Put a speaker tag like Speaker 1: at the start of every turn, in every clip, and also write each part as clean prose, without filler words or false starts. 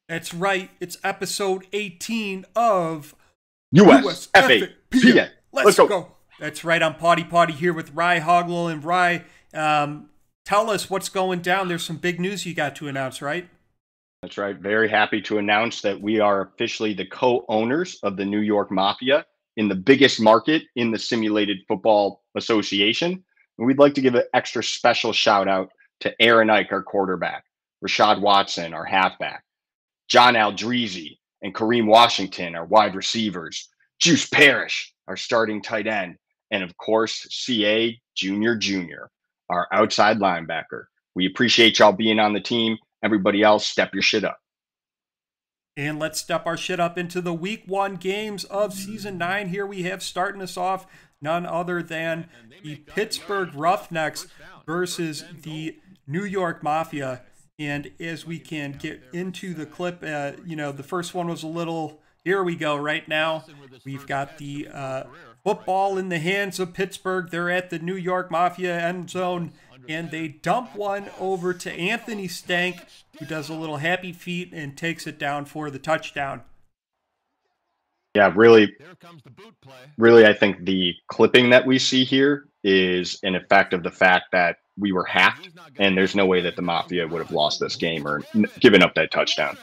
Speaker 1: That's right. It's episode 18 of
Speaker 2: USFAPN.
Speaker 1: Let's go. That's right. I'm Potty here with Rye Hoglel. And Rye, tell us what's going down. There's some big news you got to announce, right?
Speaker 2: That's right. Very happy to announce that we are officially the co-owners of the New York Mafia in the biggest market in the Simulated Football Association. And we'd like to give an extra special shout out to Aaron Ike, our quarterback, Rashad Watson, our halfback, John Aldrezy and Kareem Washington, our wide receivers, Juice Parrish, our starting tight end, and of course, CA Junior, our outside linebacker. We appreciate y'all being on the team. Everybody else, step your shit up.
Speaker 1: And let's step our shit up into the week 1 games of season 9. Here we have starting us off none other than the Pittsburgh Roughnecks versus the New York Mafia. And as we can get into the clip, the first one was a little, here we go right now. We've got the football in the hands of Pittsburgh. They're at the New York Mafia end zone, and they dump one over to Anthony Stank, who does a little happy feet and takes it down for the touchdown.
Speaker 2: Yeah, really, I think the clipping that we see here is an effect of the fact that we were hacked, and there's no way that the Mafia would have lost this game or given up that touchdown.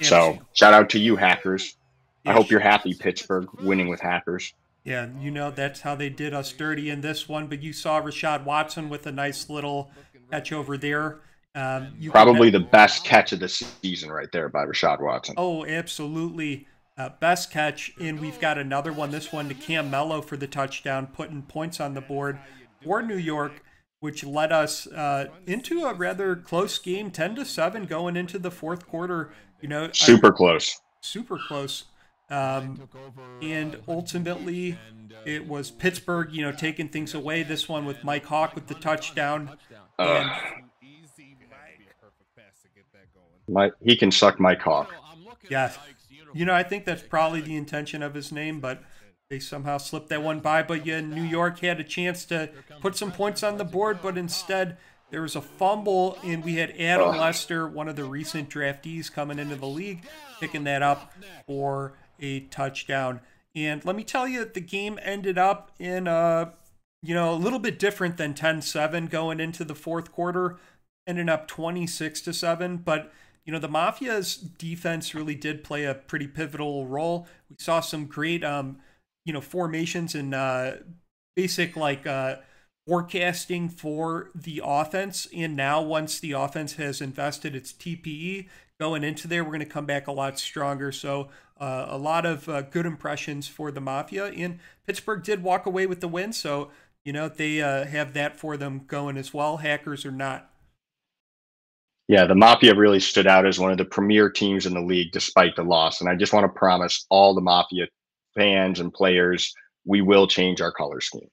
Speaker 2: So shout out to you, hackers. I hope you're happy, Pittsburgh, winning with hackers.
Speaker 1: Yeah, that's how they did us dirty in this one. But you saw Rashad Watson with a nice little catch over there.
Speaker 2: Probably the best catch of the season right there by Rashad Watson.
Speaker 1: Oh, absolutely. Best catch. And we've got another one, this one to Cam Mello for the touchdown, putting points on the board for New York, which led us into a rather close game, 10-7 going into the fourth quarter.
Speaker 2: Super close.
Speaker 1: Super close. And ultimately, it was Pittsburgh, taking things away. This one with Mike Hawk with the touchdown.
Speaker 2: He can suck Mike Hawk.
Speaker 1: Yeah. I think that's probably the intention of his name, but they somehow slipped that one by. But yeah, New York had a chance to put some points on the board, but instead there was a fumble, and we had Adam Lester, one of the recent draftees coming into the league, picking that up for a touchdown. And let me tell you, the game ended up in a little bit different than 10-7 going into the fourth quarter, ended up 26-7. But the Mafia's defense really did play a pretty pivotal role. We saw some great formations and basic forecasting for the offense. And now once the offense has invested its TPE going into there, we're going to come back a lot stronger. So a lot of good impressions for the Mafia. And Pittsburgh did walk away with the win. So, they have that for them going as well, hackers or not.
Speaker 2: Yeah, the Mafia really stood out as one of the premier teams in the league despite the loss. And I just want to promise all the Mafia fans and players, we will change our color scheme.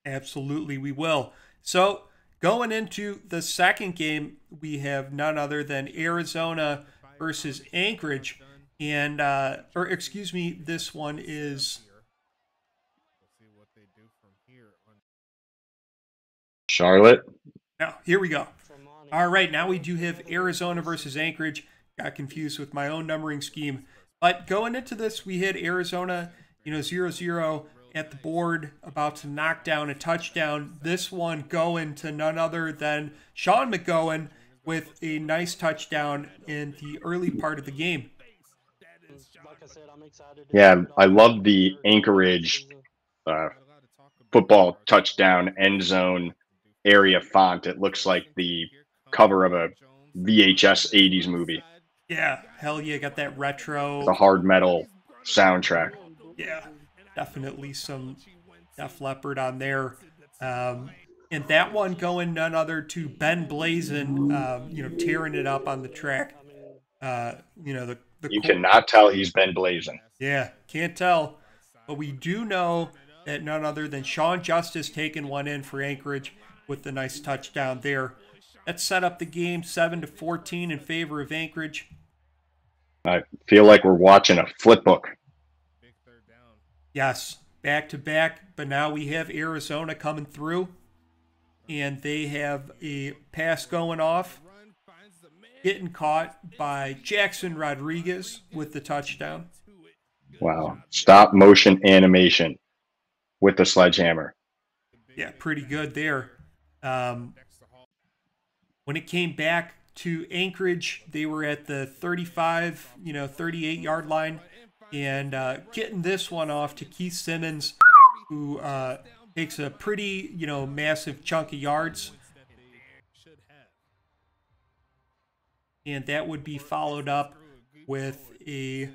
Speaker 1: Absolutely, we will. So going into the second game, we have none other than Arizona versus Anchorage. And, this one is
Speaker 2: Charlotte.
Speaker 1: Now, here we go. All right, now we do have Arizona versus Anchorage. Got confused with my own numbering scheme. But going into this, we had Arizona, 0-0 at the board, about to knock down a touchdown. This one going to none other than Sean McGowan with a nice touchdown in the early part of the game.
Speaker 2: Yeah, I love the Anchorage football touchdown end zone area font. It looks like the cover of a VHS 80s movie.
Speaker 1: Yeah, hell yeah, got that retro.
Speaker 2: The hard metal soundtrack.
Speaker 1: Yeah, definitely some Def Leppard on there. And that one going none other to Ben Blazin, tearing it up on the track.
Speaker 2: You cannot tell he's Ben Blazin.
Speaker 1: Yeah, can't tell. But we do know that none other than Sean Justice taking one in for Anchorage with the nice touchdown there. That set up the game 7-14 in favor of Anchorage.
Speaker 2: I feel like we're watching a flip book.
Speaker 1: Yes, back to back, but now we have Arizona coming through, and they have a pass going off. getting caught by Jackson Rodriguez with the touchdown.
Speaker 2: Wow. Stop motion animation with the sledgehammer.
Speaker 1: Yeah, pretty good there. When it came back to Anchorage, they were at the 35, 38-yard line, and getting this one off to Keith Simmons, who takes a pretty, massive chunk of yards. And that would be followed up with a,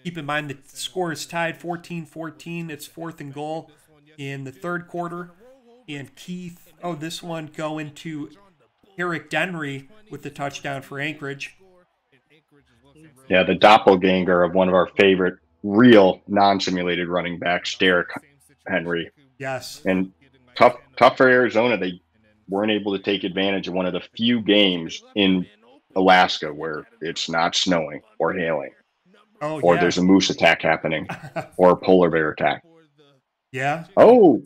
Speaker 1: keep in mind the score is tied 14-14. It's 4th and goal in the third quarter. And Keith, this one going to Eric Denry with the touchdown for Anchorage.
Speaker 2: Yeah, the doppelganger of one of our favorite real non-simulated running backs, Derrick Henry.
Speaker 1: Yes.
Speaker 2: And tough for Arizona. They weren't able to take advantage of one of the few games in Alaska where it's not snowing or hailing. Or there's a moose attack happening or a polar bear attack.
Speaker 1: Yeah.
Speaker 2: Oh.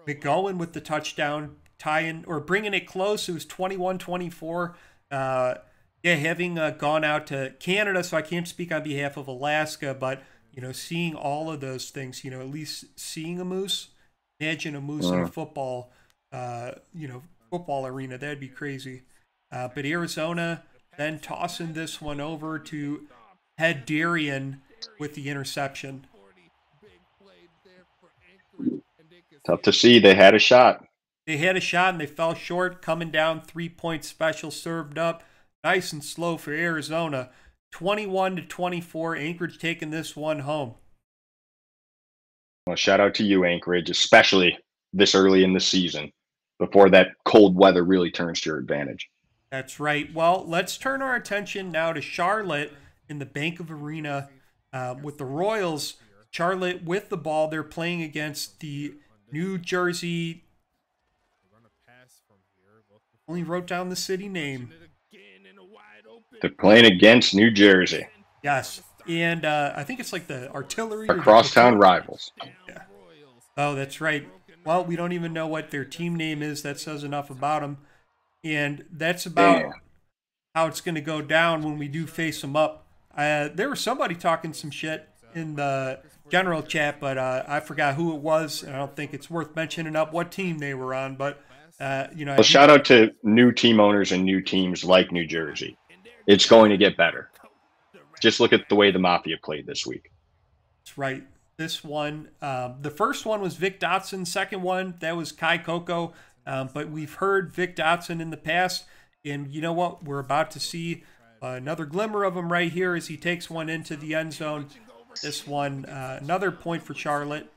Speaker 1: McGowan with the touchdown, tying or bringing it close. It was 21-24. Having gone out to Canada, so I can't speak on behalf of Alaska, but, seeing all of those things, at least seeing a moose, imagine a moose in a football, football arena. That'd be crazy. But Arizona then tossing this one over to Head Darian with the interception.
Speaker 2: Tough to see. They had a shot.
Speaker 1: They had a shot and they fell short, coming down 3-point special served up. Nice and slow for Arizona. 21-24. Anchorage taking this one home.
Speaker 2: Well, shout out to you, Anchorage, especially this early in the season before that cold weather really turns to your advantage.
Speaker 1: That's right. Well, let's turn our attention now to Charlotte in the Bank of Arena with the Royals. Charlotte with the ball. They're playing against the New Jersey. Only wrote down the city name.
Speaker 2: They're playing against New Jersey.
Speaker 1: Yes. And I think it's like the Artillery.
Speaker 2: Our crosstown rivals.
Speaker 1: Yeah. Oh, that's right. Well, we don't even know what their team name is. That says enough about them. And that's about how it's going to go down when we do face them up. There was somebody talking some shit in the general chat, but I forgot who it was, and I don't think it's worth mentioning up what team they were on. But,
Speaker 2: well, shout out to new team owners and new teams like New Jersey. It's going to get better. Just look at the way the Mafia played this week.
Speaker 1: That's right. This one, the first one was Vic Dotson. Second one, that was Kai Coco. But we've heard Vic Dotson in the past, and you know what? We're about to see another glimmer of him right here as he takes one into the end zone. This one, another point for Charlotte.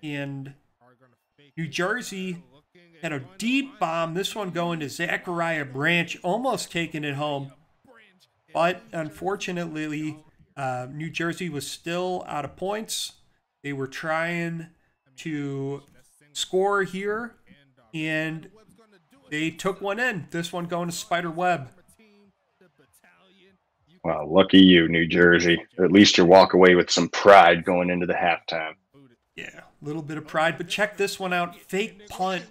Speaker 1: And New Jersey had a deep bomb. This one going to Zachariah Branch, almost taking it home. But unfortunately, New Jersey was still out of points. They were trying to score here, and they took one in. This one going to Spider Webb.
Speaker 2: Well, lucky you, New Jersey. At least you walk away with some pride going into the halftime.
Speaker 1: Yeah, a little bit of pride. But check this one out. Fake punt.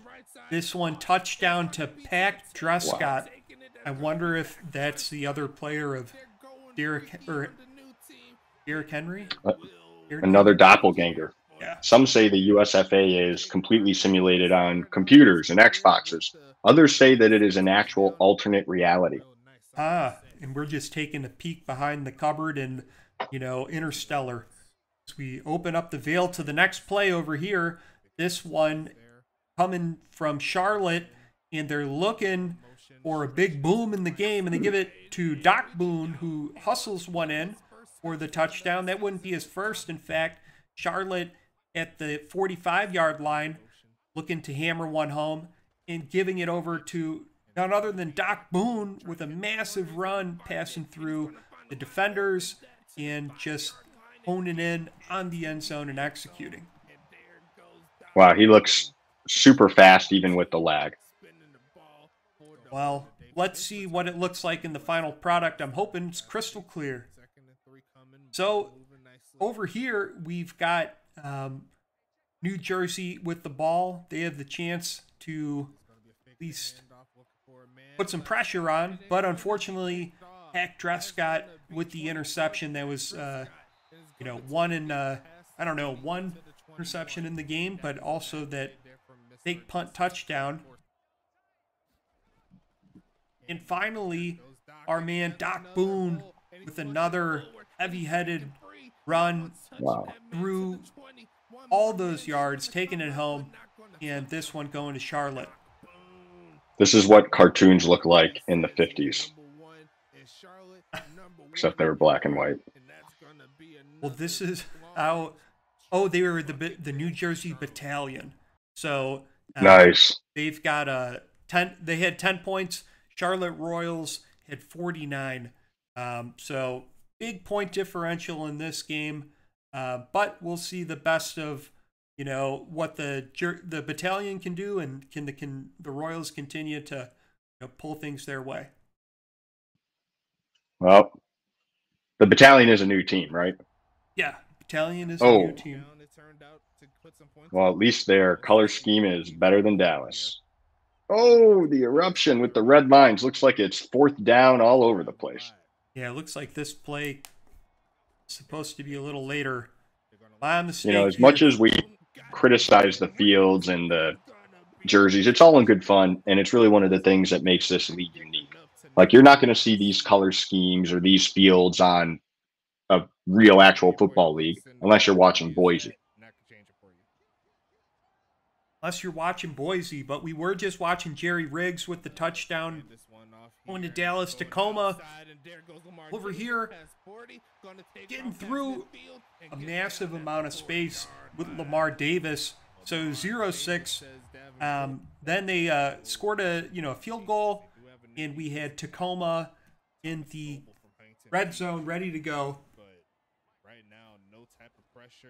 Speaker 1: This one touchdown to Pack Drescott. Wow. I wonder if that's the other player of Derrick Henry?
Speaker 2: Another doppelganger.
Speaker 1: Yeah.
Speaker 2: Some say the USFA is completely simulated on computers and Xboxes. Others say that it is an actual alternate reality.
Speaker 1: And we're just taking a peek behind the cupboard and, Interstellar. As we open up the veil to the next play over here, this one coming from Charlotte, and they're looking for a big boom in the game, and they give it to Doc Boone, who hustles one in for the touchdown. That wouldn't be his first. In fact, Charlotte at the 45-yard line looking to hammer one home and giving it over to none other than Doc Boone with a massive run passing through the defenders and just honing in on the end zone and executing.
Speaker 2: Wow, he looks super fast even with the lag.
Speaker 1: Well, let's see what it looks like in the final product. I'm hoping it's crystal clear. So over here, we've got New Jersey with the ball. They have the chance to least put some pressure on. But unfortunately, Dak Prescott with the interception, that was, one interception in the game, but also that fake punt touchdown. And finally, our man Doc Boone with another heavy-headed run through all those yards, taking it home, and this one going to Charlotte.
Speaker 2: This is what cartoons look like in the 50s. Except they were black and white.
Speaker 1: Well, this is how... Oh, they were the New Jersey Battalion. So
Speaker 2: nice.
Speaker 1: They've got 10. They had 10 points. Charlotte Royals had 49. So big point differential in this game. But we'll see the best of what the Battalion can do, and can the Royals continue to pull things their way.
Speaker 2: Well, the Battalion is a new team, right?
Speaker 1: Yeah, Battalion is a new team.
Speaker 2: Well, at least their color scheme is better than Dallas. Oh, the eruption with the red lines. Looks like it's 4th down all over the place.
Speaker 1: Yeah, it looks like this play is supposed to be a little later. My mistake.
Speaker 2: As much as we criticize the fields and the jerseys, it's all in good fun, and it's really one of the things that makes this league unique. Like, you're not going to see these color schemes or these fields on a real actual football league unless you're watching Boise.
Speaker 1: Unless you're watching Boise, but we were just watching Jerry Riggs with the touchdown going to Dallas. Tacoma over here getting through a massive amount of space with Lamar Davis. So 0-6. Then they scored a field goal, and we had Tacoma in the red zone ready to go.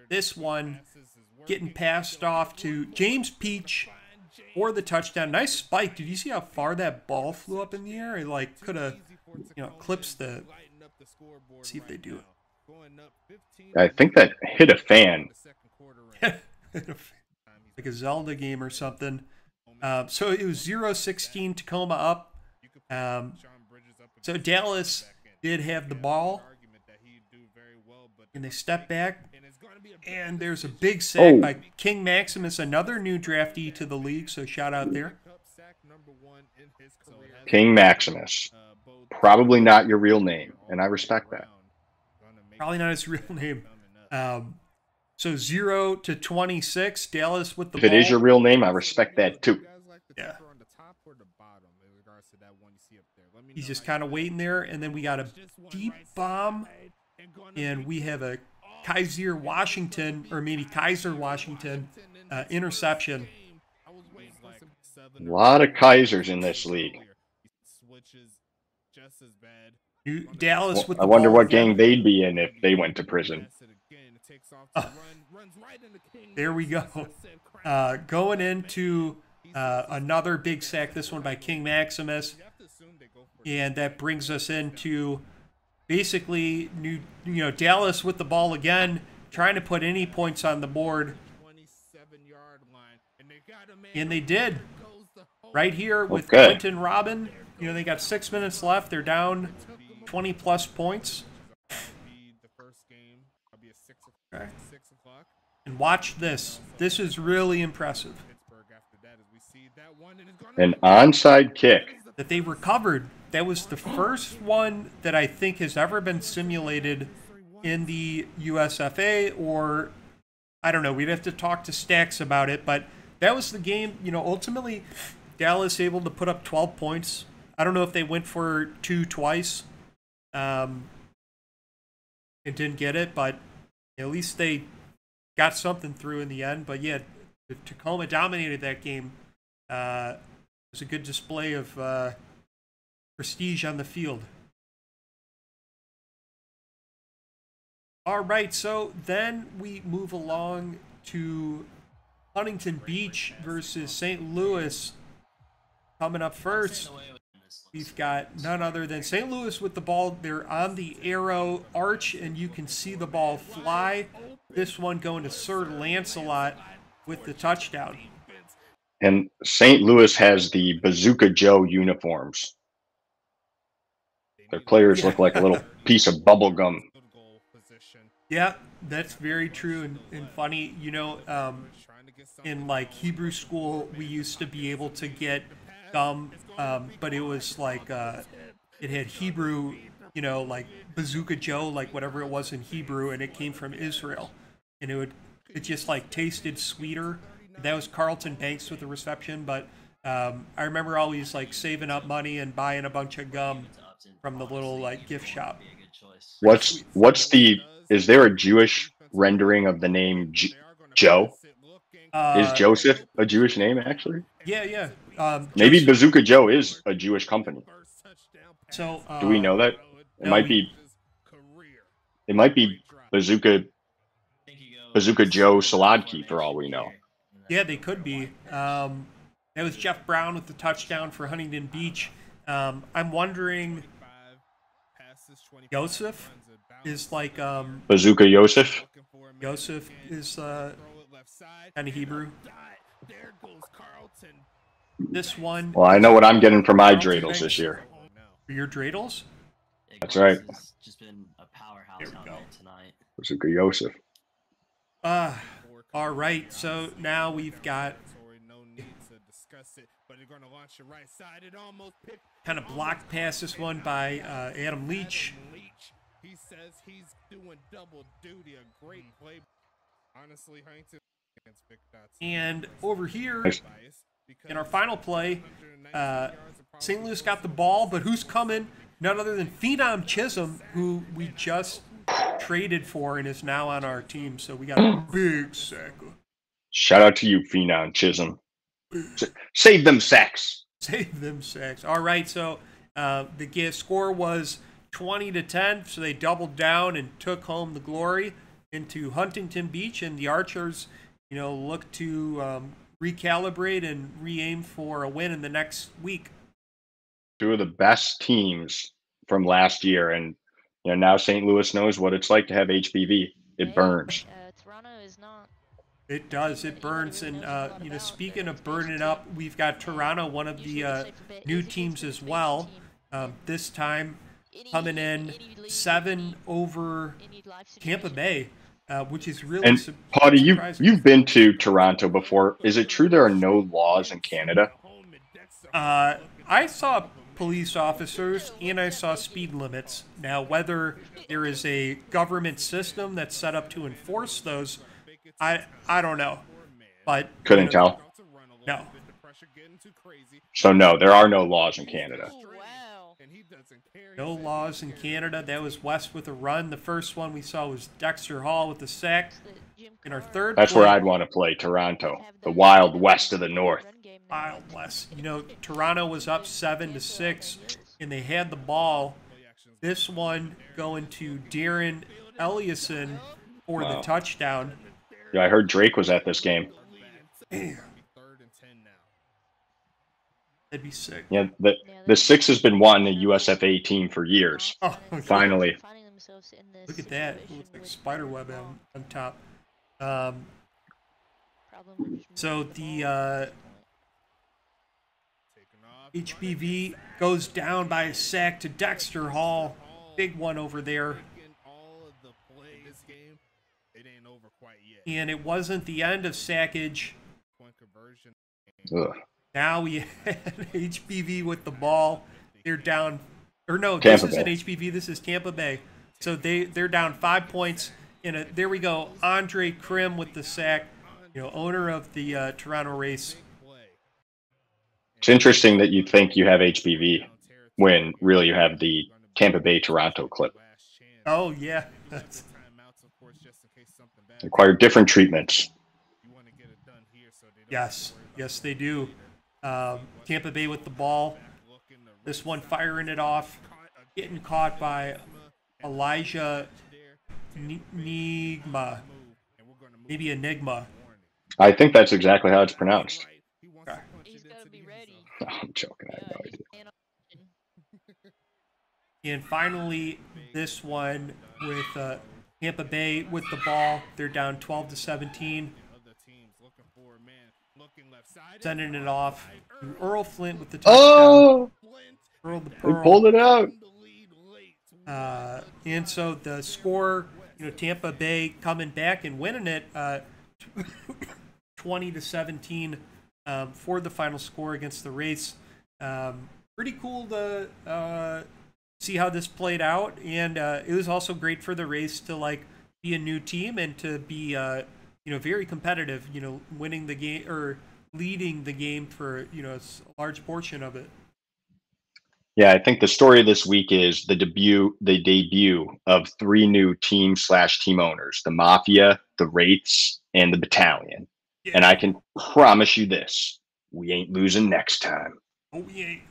Speaker 1: This one getting passed off to James Peach for the touchdown. Nice spike. Did you see how far that ball flew up in the air? It could have, clipped the... Let's see if they do it.
Speaker 2: I think that hit a fan.
Speaker 1: Like a Zelda game or something. So it was 0-16, Tacoma up. So Dallas did have the ball, and they stepped back. And there's a big sack by King Maximus, another new draftee to the league, so shout out there.
Speaker 2: King Maximus. Probably not your real name, and I respect that.
Speaker 1: Probably not his real name. So 0-26, Dallas with the ball.
Speaker 2: If it is your real name, I respect that too.
Speaker 1: Yeah. He's just kind of waiting there, and then we got a deep bomb, and we have a Kaiser Washington interception.
Speaker 2: A lot of Kaisers in this league.
Speaker 1: Dallas with the
Speaker 2: I wonder
Speaker 1: ball
Speaker 2: what
Speaker 1: again.
Speaker 2: gang they'd be in if they went to prison.
Speaker 1: There we go. Going into another big sack, this one by King Maximus. And that brings us into basically Dallas with the ball again, trying to put any points on the board. And they did. Right here with Quentin Robin. They got 6 minutes left. They're down 20-plus points. Okay. And watch this. This is really impressive.
Speaker 2: An onside kick.
Speaker 1: That they recovered. That was the first one that I think has ever been simulated in the USFA, or I don't know. We'd have to talk to Stacks about it, but that was the game. Ultimately, Dallas able to put up 12 points. I don't know if they went for 2 twice and didn't get it, but at least they got something through in the end. But yeah, Tacoma dominated that game. It was a good display of prestige on the field. All right, so then we move along to Huntington Beach versus St. Louis. Coming up first, we've got none other than St. Louis with the ball. They're on the arrow arch, and you can see the ball fly. This one going to Sir Lancelot with the touchdown.
Speaker 2: And St. Louis has the Bazooka Joe uniforms. Their players look like a little piece of bubble gum.
Speaker 1: Yeah, that's very true and funny. You know, in like Hebrew school, we used to be able to get gum, but it was like it had Hebrew, you know, like Bazooka Joe, like whatever it was in Hebrew, and it came from Israel, and it just like tasted sweeter. That was Carlton Banks with the reception, but I remember always like saving up money and buying a bunch of gum from the little like gift shop.
Speaker 2: Is there a Jewish rendering of the name Joe? Is
Speaker 1: Uh,
Speaker 2: Joseph a Jewish name actually?
Speaker 1: yeah, yeah.
Speaker 2: Maybe
Speaker 1: Joseph.
Speaker 2: Bazooka Joe is a Jewish company.
Speaker 1: So
Speaker 2: Do we know that? It
Speaker 1: no,
Speaker 2: might be. It might be Bazooka Joe Saladki for all we know.
Speaker 1: Yeah, they could be. That was Jeff Brown with the touchdown for Huntington Beach. I'm wondering, Yosef is like
Speaker 2: Bazooka Yosef.
Speaker 1: Yosef is kind of Hebrew. This one.
Speaker 2: Well, I know what I'm getting for my dreidels this year.
Speaker 1: For your dreidels?
Speaker 2: That's right.
Speaker 3: Just been a powerhouse out there tonight.
Speaker 2: Bazooka Yosef.
Speaker 1: All right. So now we've got kind of blocked past this one by Adam Leach.
Speaker 4: He says he's doing double duty, a great play. Honestly,
Speaker 1: and over here in our final play, St. Louis got the ball, but who's coming? None other than Phenom Chisholm, who we just traded for and is now on our team. So we got a big sack.
Speaker 2: Shout out to you, Phenom Chisholm. Save them sacks.
Speaker 1: Save them sacks. All right, so the score was 20-10, so they doubled down and took home the glory into Huntington Beach, and the Archers, you know, look to recalibrate and re-aim for a win in the next week.
Speaker 2: Two of the best teams from last year, and you know now St. Louis knows what it's like to have HPV. It burns.
Speaker 5: Toronto is not.
Speaker 1: It does. It burns. And, you know, speaking of burning up, we've got Toronto, one of the new teams as well. This time coming in 7 over Tampa Bay, which is really
Speaker 2: and Pawtai, you've been to Toronto before. Is it true there are no laws in Canada?
Speaker 1: I saw police officers and I saw speed limits. Now, whether there is a government system that's set up to enforce those, I don't know. But
Speaker 2: couldn't tell.
Speaker 1: No.
Speaker 2: So no, there are no laws in Canada.
Speaker 1: No laws in Canada. That was West with a run. The first one we saw was Dexter Hall with the sack. In our third
Speaker 2: That's
Speaker 1: play,
Speaker 2: where I'd want to play, Toronto, the Wild West of the North.
Speaker 1: Wild West. You know, Toronto was up 7-6, and they had the ball. This one going to Darren Ellison for the touchdown.
Speaker 2: Yeah, I heard Drake was at this game.
Speaker 1: Damn. That'd be sick.
Speaker 2: Yeah, the Six has been wanting a USFA team for years.
Speaker 1: Oh, okay.
Speaker 2: Finally.
Speaker 1: Look at that. It looks like spiderweb on top. So the HBV goes down by a sack to Dexter Hall. Big one over there. And it wasn't the end of sackage.
Speaker 2: Ugh.
Speaker 1: Now we had HBV with the ball. They're down, or no,
Speaker 2: Tampa
Speaker 1: this isn't
Speaker 2: Bay.
Speaker 1: HBV. This is Tampa Bay. So they're down 5 points. There we go. Andre Krim with the sack. You know, owner of the Toronto race.
Speaker 2: It's interesting that you think you have HPV when really you have the Tampa Bay Toronto clip.
Speaker 1: Oh yeah,
Speaker 2: Require different treatments.
Speaker 1: yes, they do. Tampa Bay with the ball. This one firing it off, getting caught by Elijah Enigma. Maybe Enigma.
Speaker 2: I think that's exactly how it's pronounced.
Speaker 1: Okay.
Speaker 2: I'm joking. I have no idea.
Speaker 1: And finally, this one with Tampa Bay with the ball. They're down 12-17. sending it off to Earl Flint with the touchdown.
Speaker 2: Oh,
Speaker 1: Earl the
Speaker 2: they
Speaker 1: Pearl.
Speaker 2: pulled it out.
Speaker 1: And so the score, Tampa Bay coming back and winning it 20-17 for the final score against the Wraiths. Pretty cool to see how this played out, and it was also great for the Wraiths to be a new team and to be very competitive. Winning the game or leading the game for a large portion of it.
Speaker 2: Yeah, I think the story of this week is the debut of 3 new team/team owners: the Mafia, the Wraiths, and the Battalion. Yeah. And I can promise you this: we ain't losing next time.
Speaker 1: Oh, we ain't.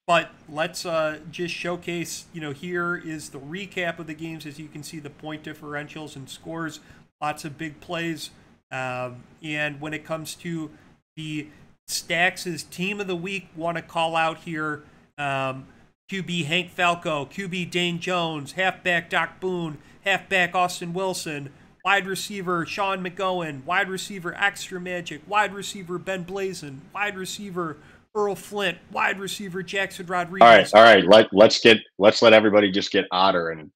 Speaker 1: But let's just showcase, here is the recap of the games. As you can see, the point differentials and scores, lots of big plays. And when it comes to the Stacks' team of the week, want to call out here QB Hank Falco, QB Dane Jones, halfback Doc Boone, halfback Austin Wilson, wide receiver Sean McGowan, wide receiver Extra Magic, wide receiver Ben Blazin, wide receiver Earl Flint, wide receiver Jackson Rodriguez.
Speaker 2: All right. Let's let everybody just get odder, and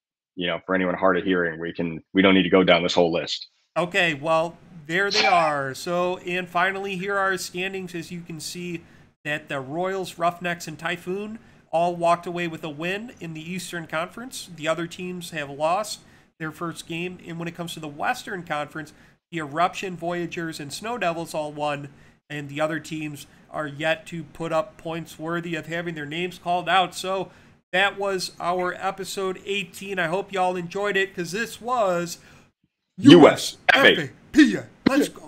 Speaker 2: for anyone hard of hearing, we don't need to go down this whole list.
Speaker 1: Okay, well, there they are. So, and finally, here are standings. As you can see, that the Royals, Roughnecks, and Typhoon all walked away with a win in the Eastern Conference. The other teams have lost their first game. And when it comes to the Western Conference, the Eruption, Voyagers, and Snow Devils all won, and the other teams are yet to put up points worthy of having their names called out. So that was our episode 18. I hope y'all enjoyed it, because this was
Speaker 2: USFA.
Speaker 1: Let's go.